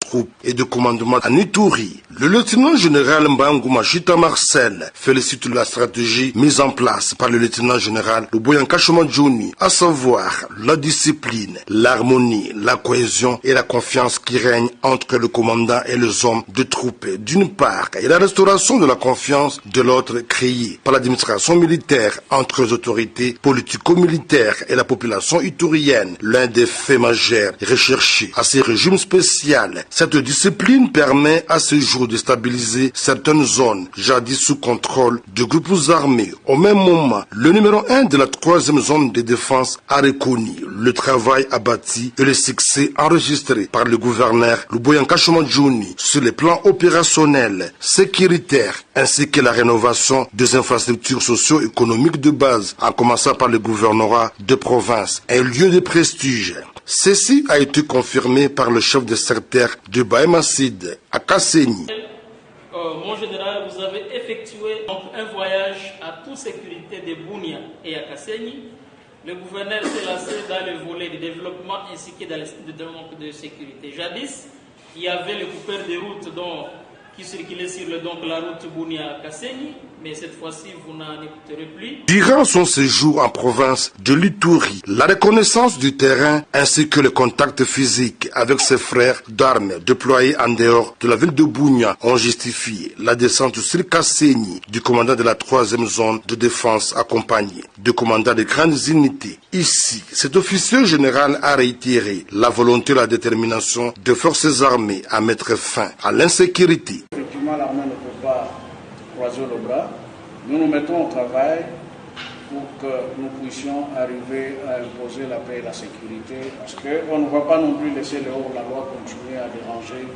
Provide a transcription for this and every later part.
troupes et de commandement à Ituri. Le lieutenant-général Mbangou Machita Marcel félicite la stratégie mise en place par le lieutenant-général Luboyanka Shomadjouni, à savoir la discipline, l'harmonie, la cohésion et la confiance qui règne entre le commandant et les hommes de troupes d'une part, et la restauration de la confiance de l'autre créée par l'administration militaire entre les autorités politico-militaires et la population iturienne, l'un des faits majeurs recherchés à ces régimes spéciaux. Cette discipline permet à ce jour de stabiliser certaines zones jadis sous contrôle de groupes armés. Au même moment, le numéro 1 de la 3e zone de défense a reconnu le travail abattu et le succès enregistré par le gouverneur Luboyanka Shomadjouni sur les plans opérationnels, sécuritaires ainsi que la rénovation des infrastructures socio-économiques de base, en commençant par le gouvernorat de province, un lieu de prestige. Ceci a été confirmé par le chef de secteur de Baïmasid à Kasseni. Mon général, vous avez effectué donc un voyage à toute sécurité de Bunia et à Kasseni. Le gouverneur s'est lancé dans le volet de développement ainsi que dans le manque de sécurité. Jadis, il y avait le coupeur de route qui circulait sur la route Bunia-Kasseni, mais cette fois-ci, vous n'en écouterez plus. Durant son séjour en province de l'Ituri, la reconnaissance du terrain ainsi que le contact physique avec ses frères d'armes déployés en dehors de la ville de Bunia ont justifié la descente sur Kasseni du commandant de la 3e zone de défense accompagné de commandants de grandes unités. Ici, cet officier général a réitéré la volonté et la détermination des forces armées à mettre fin à l'insécurité. Effectivement, l'armée ne peut pas croiser le bras. Nous nous mettons au travail pour que nous puissions arriver à imposer la paix et la sécurité, parce qu'on ne va pas non plus laisser le hors-la-loi continuer à déranger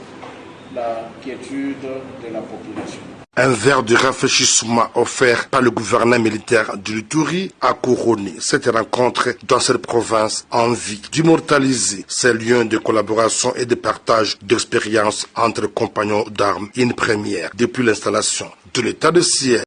la quiétude de la population. Un verre de rafraîchissement offert par le gouvernement militaire de l'Ituri a couronné cette rencontre dans cette province en vue d'immortaliser ces liens de collaboration et de partage d'expériences entre compagnons d'armes, une première depuis l'installation de l'état de siège.